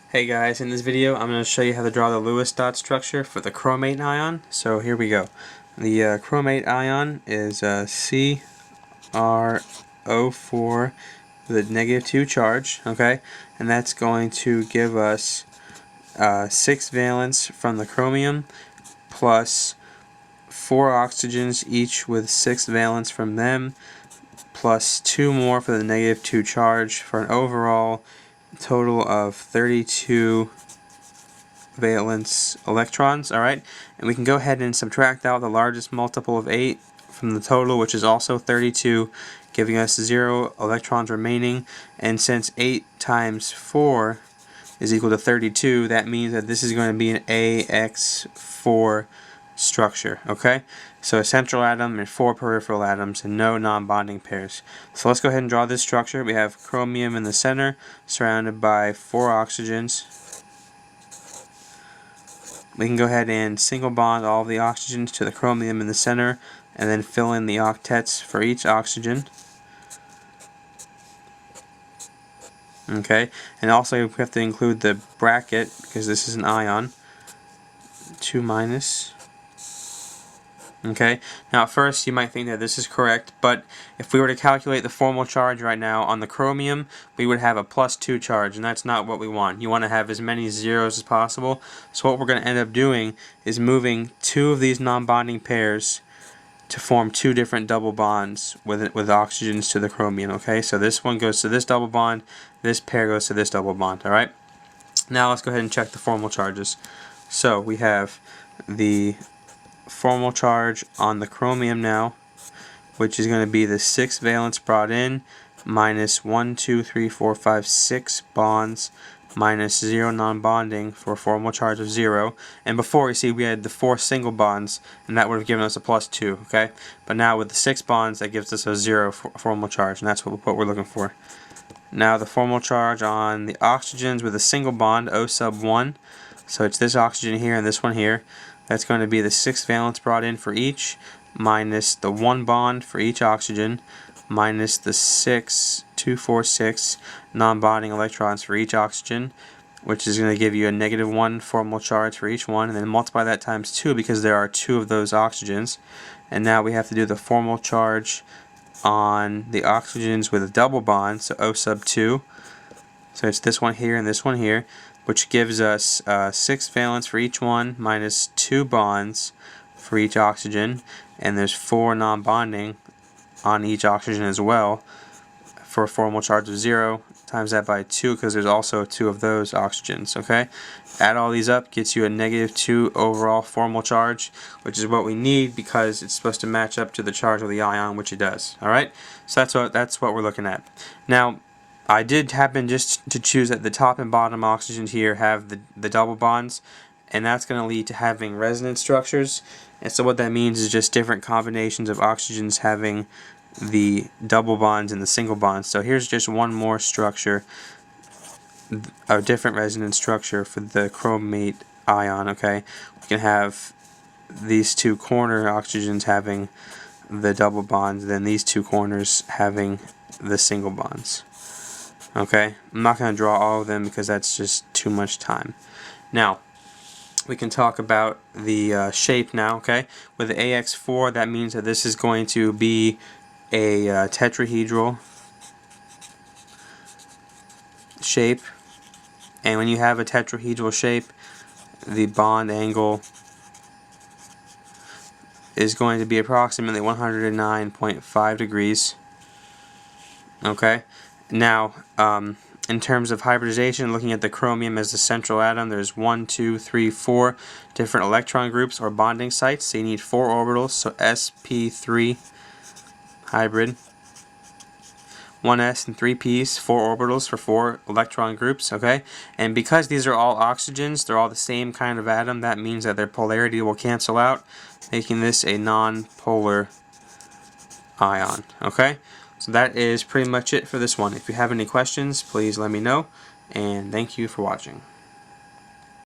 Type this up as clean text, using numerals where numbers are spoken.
Hey guys, in this video I'm going to show you how to draw the Lewis dot structure for the chromate ion. So here we go. The chromate ion is CrO4 with a -2 charge, okay? And that's going to give us 6 valence from the chromium plus 4 oxygens each with 6 valence from them plus 2 more for the -2 charge for an overall total of 32 valence electrons. Alright, and we can go ahead and subtract out the largest multiple of 8 from the total, which is also 32, giving us 0 electrons remaining. And since 8 times 4 is equal to 32, that means that this is going to be an AX4 structure. Okay, so a central atom and 4 peripheral atoms and no non-bonding pairs. So let's go ahead and draw this structure. We have chromium in the center surrounded by 4 oxygens. We can go ahead and single bond all the oxygens to the chromium in the center and then fill in the octets for each oxygen. Okay, and also we have to include the bracket because this is an ion. 2 minus. Okay, now at first you might think that this is correct, but if we were to calculate the formal charge right now on the chromium, we would have a +2 charge, and that's not what we want. You want to have as many zeros as possible. So what we're going to end up doing is moving 2 of these non-bonding pairs to form 2 different double bonds with oxygens to the chromium. Okay, so this one goes to this double bond, this pair goes to this double bond. Alright, now let's go ahead and check the formal charges. So we have the formal charge on the chromium now, which is going to be the 6 valence brought in minus 1, 2, 3, 4, 5, 6 bonds minus 0 non-bonding for a formal charge of 0. And before, you see, we had the 4 single bonds, and that would have given us a +2. Okay, but now with the 6 bonds, that gives us a 0 formal charge, and that's what we're looking for. Now the formal charge on the oxygens with a single bond, O sub 1. So it's this oxygen here and this one here. That's going to be the 6 valence brought in for each, minus the 1 bond for each oxygen, minus the 6, 2, 4, 6 non-bonding electrons for each oxygen, which is going to give you a -1 formal charge for each one, and then multiply that times 2 because there are 2 of those oxygens. And now we have to do the formal charge on the oxygens with a double bond, so O sub 2. So it's this one here and this one here, which gives us 6 valence for each one minus 2 bonds for each oxygen, and there's 4 non-bonding on each oxygen as well for a formal charge of 0. Times that by 2 because there's also 2 of those oxygens. Okay, add all these up, gets you a -2 overall formal charge, which is what we need because it's supposed to match up to the charge of the ion, which it does. Alright, so that's what we're looking at. Now I did happen just to choose that the top and bottom oxygens here have the double bonds, and that's going to lead to having resonance structures. And so what that means is just different combinations of oxygens having the double bonds and the single bonds. So here's just one more structure, a different resonance structure for the chromate ion. Okay, we can have these 2 corner oxygens having the double bonds, then these 2 corners having the single bonds. Okay, I'm not going to draw all of them because that's just too much time. Now, we can talk about the shape now. Okay, with the AX4, that means that this is going to be a tetrahedral shape. And when you have a tetrahedral shape, the bond angle is going to be approximately 109.5 degrees. Okay, now in terms of hybridization, looking at the chromium as the central atom, there's 1, 2, 3, 4 different electron groups or bonding sites. So you need 4 orbitals, so sp3 hybrid, 1s and 3 p's, 4 orbitals for 4 electron groups. Okay, and because these are all oxygens, they're all the same kind of atom, that means that their polarity will cancel out, making this a non-polar ion. Okay, so that is pretty much it for this one. If you have any questions, please let me know, and thank you for watching.